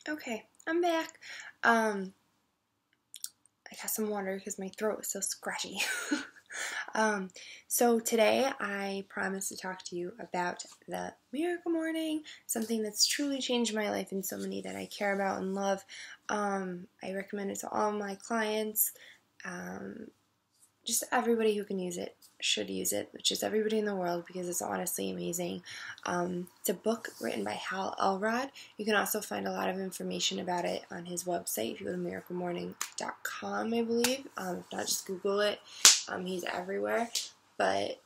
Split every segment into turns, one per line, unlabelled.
Okay, I'm back. I got some water because my throat is so scratchy. um, so today I promised to talk to you about the Miracle Morning, something that's truly changed my life and so many that I care about and love. I recommend it to all my clients. Just everybody who can use it should use it, which is everybody in the world because it's honestly amazing. It's a book written by Hal Elrod. You can also find a lot of information about it on his website if you go to miraclemorning.com, I believe. If not, just Google it. He's everywhere. But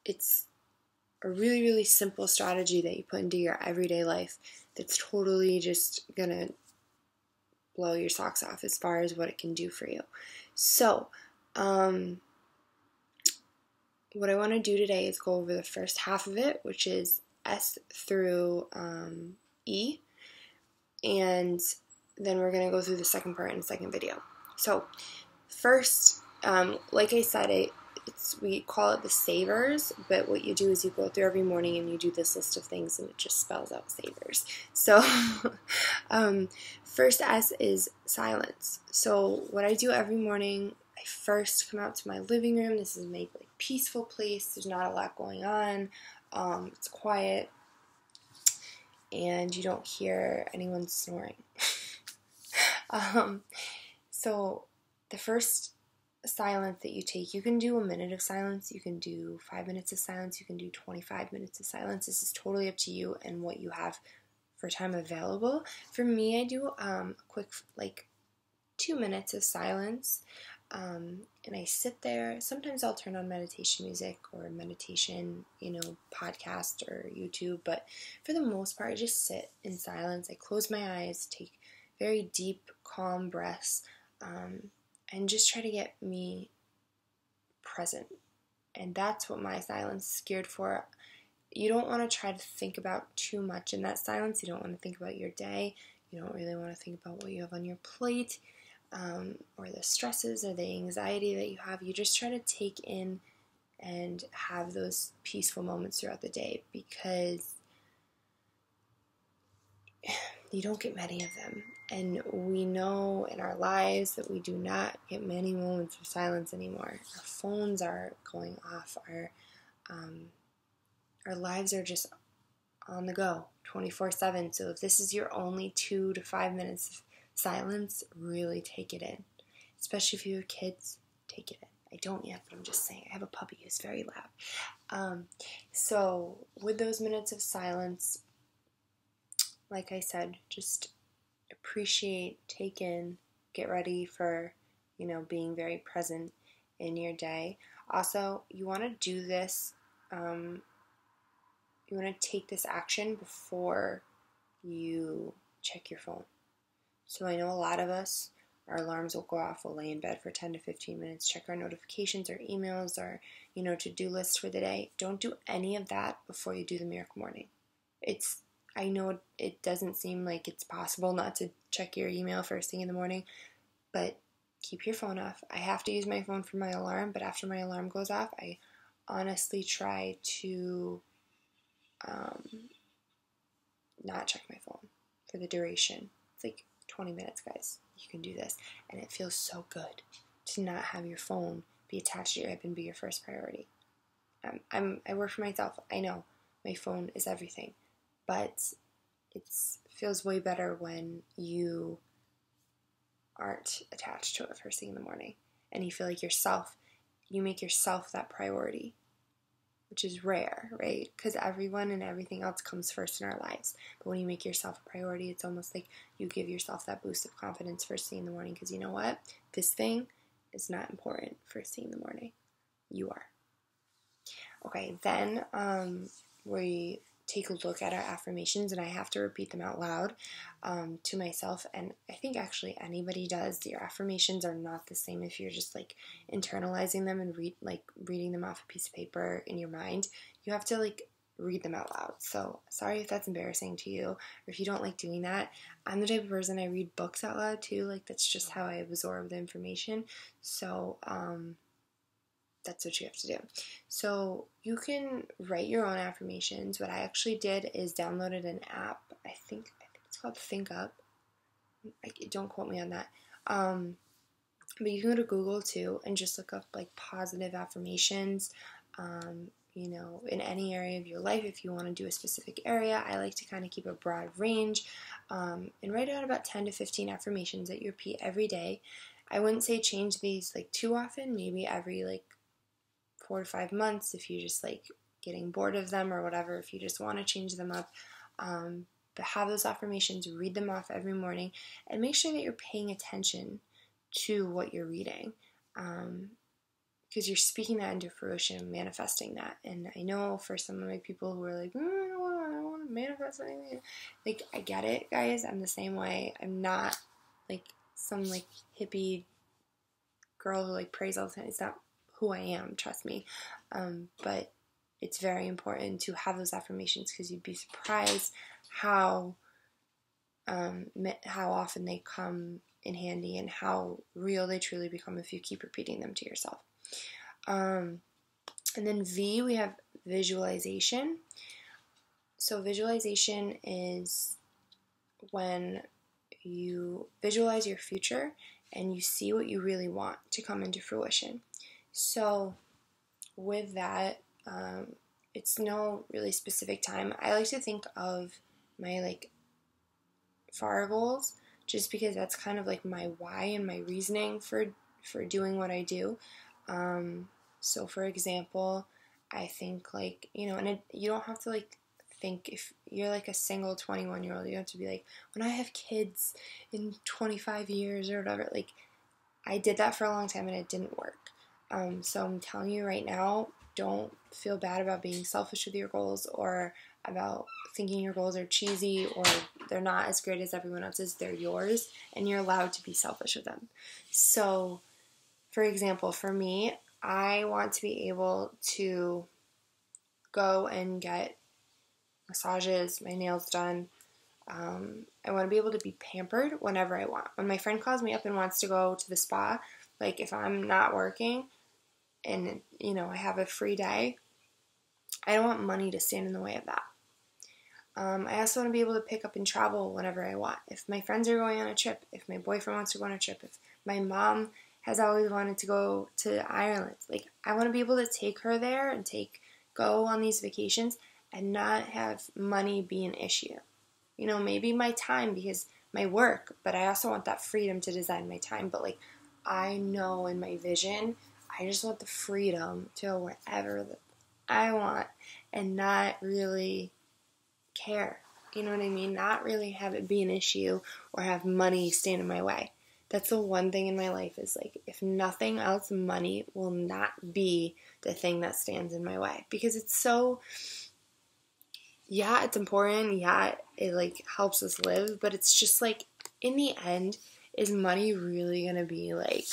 it's a really, really simple strategy that you put into your everyday life that's totally just going to blow your socks off as far as what it can do for you. So, what I want to do today is go over the first half of it, which is S through E, and then we're going to go through the second part in the second video. So first, like I said, we call it the savers, but what you do is you go through every morning and you do this list of things and it just spells out savers. So first S is silence. So what I do every morning, I first come out to my living room. This is my peaceful place. There's not a lot going on. It's quiet and you don't hear anyone snoring. So the first silence that you take, you can do a minute of silence, you can do 5 minutes of silence, you can do 25 minutes of silence. This is totally up to you and what you have for time available. For me, I do a quick 2 minutes of silence, and I sit there. Sometimes I'll turn on meditation music or meditation, podcast or YouTube, but for the most part, I just sit in silence. I close my eyes, take very deep, calm breaths, and just try to get me present. And that's what my silence is geared for. You don't want to try to think about too much in that silence. You don't want to think about your day. You don't really want to think about what you have on your plate, or the stresses or the anxiety that you have. You just try to take in and have those peaceful moments throughout the day, because you don't get many of them. And we know in our lives that we do not get many moments of silence anymore. Our phones are going off. Our lives are just on the go 24/7. So if this is your only 2 to 5 minutes of silence, really take it in. Especially if you have kids, take it in. I don't yet, but I'm just saying. I have a puppy who's very loud. So with those minutes of silence, like I said, just appreciate, take in, get ready for, being very present in your day. Also, you want to do this, you want to take this action before you check your phone. So I know a lot of us, our alarms will go off, we'll lay in bed for 10 to 15 minutes, check our notifications or emails or, to-do lists for the day. Don't do any of that before you do the Miracle Morning. I know it doesn't seem like it's possible not to check your email first thing in the morning, but keep your phone off. I have to use my phone for my alarm, but after my alarm goes off, I honestly try to not check my phone for the duration. It's 20 minutes, guys. You can do this. And it feels so good to not have your phone be attached to your hip and be your first priority. I work for myself. I know my phone is everything. But it feels way better when you aren't attached to it first thing in the morning. And you feel like you make yourself that priority, which is rare, right? Because everyone and everything else comes first in our lives. But when you make yourself a priority, it's almost like you give yourself that boost of confidence first thing in the morning, because you know what? This thing is not important first thing in the morning. You are. Okay, then we take a look at our affirmations, and I have to repeat them out loud to myself, and I think actually anybody does. Your affirmations are not the same if you're just internalizing them and reading them off a piece of paper in your mind. You have to read them out loud. So sorry if that's embarrassing to you, or if you don't like doing that. I'm the type of person, I read books out loud too. That's just how I absorb the information. So that's what you have to do. So you can write your own affirmations. What I actually did is downloaded an app. I think it's called Think Up. Don't quote me on that. But you can go to Google too and just look up like positive affirmations, you know, in any area of your life. If you want to do a specific area, I like to kind of keep a broad range, and write out about 10 to 15 affirmations that you repeat every day. I wouldn't say change these like too often, maybe every like 4 to 5 months if you just like getting bored of them or whatever, if you just want to change them up. But have those affirmations, read them off every morning, and make sure that you're paying attention to what you're reading, because you're speaking that into fruition, manifesting that. And I know for some of my people who are like, I don't want to manifest anything, like, I get it, guys. I'm the same way. I'm not like some like hippie girl who like prays all the time. It's not who I am, trust me. But it's very important to have those affirmations, because you'd be surprised how often they come in handy and how real they truly become if you keep repeating them to yourself. And then V, we have visualization. So visualization is when you visualize your future and you see what you really want to come into fruition. So with that, it's no really specific time. I like to think of my like FAR goals, just because that's kind of like my why and my reasoning for doing what I do. So for example, I think like, you know, and you don't have to like think, if you're like a single 21-year-old, you don't have to be like, when I have kids in 25 years or whatever. Like, I did that for a long time and it didn't work. So I'm telling you right now, don't feel bad about being selfish with your goals, or about thinking your goals are cheesy or they're not as great as everyone else's. They're yours, and you're allowed to be selfish with them. So, for example, for me, I want to be able to go and get massages, my nails done. I want to be able to be pampered whenever I want. When my friend calls me up and wants to go to the spa, like if I'm not working and, you know, I have a free day, I don't want money to stand in the way of that. I also want to be able to pick up and travel whenever I want. If my friends are going on a trip, if my boyfriend wants to go on a trip, if my mom has always wanted to go to Ireland, like, I want to be able to take her there and go on these vacations and not have money be an issue. You know, maybe my time because my work, but I also want that freedom to design my time. But like, I know in my vision, I just want the freedom to go wherever I want and not really care. You know what I mean? Not really have it be an issue or have money stand in my way. That's the one thing in my life is like, if nothing else, money will not be the thing that stands in my way, because it's so, yeah, it's important. Yeah, it like helps us live, but it's just like, in the end, is money really going to be like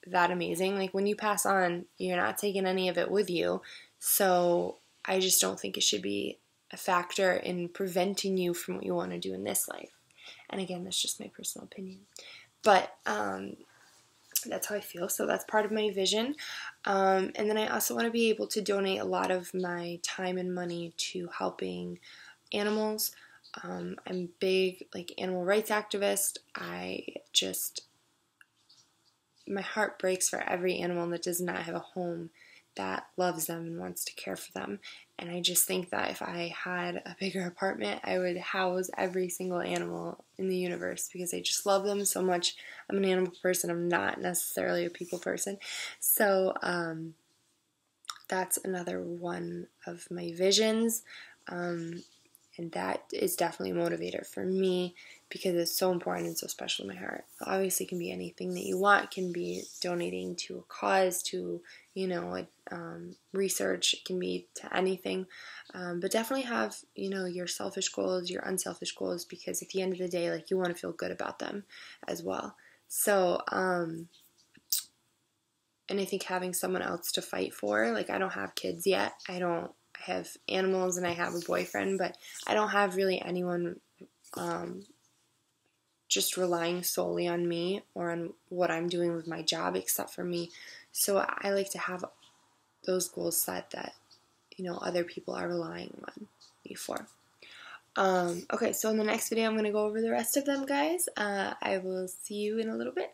that amazing? Like, when you pass on, you're not taking any of it with you. So I just don't think it should be a factor in preventing you from what you want to do in this life. And again, that's just my personal opinion. But that's how I feel. So that's part of my vision. And then I also want to be able to donate a lot of my time and money to helping animals. I'm a big like animal rights activist. My heart breaks for every animal that does not have a home that loves them and wants to care for them. And I just think that if I had a bigger apartment, I would house every single animal in the universe, because I just love them so much. I'm an animal person. I'm not necessarily a people person. So that's another one of my visions. And that is definitely a motivator for me, because it's so important and so special to my heart. Obviously, it can be anything that you want. It can be donating to a cause, to, you know, research. It can be to anything. But definitely have, you know, your selfish goals, your unselfish goals, because at the end of the day, like, you want to feel good about them as well. So, and I think having someone else to fight for, like, I don't have kids yet. I have animals and I have a boyfriend, but I don't have really anyone just relying solely on me or on what I'm doing with my job except for me. So I like to have those goals set that, you know, other people are relying on me for. Okay, so in the next video, I'm going to go over the rest of them, guys. I will see you in a little bit.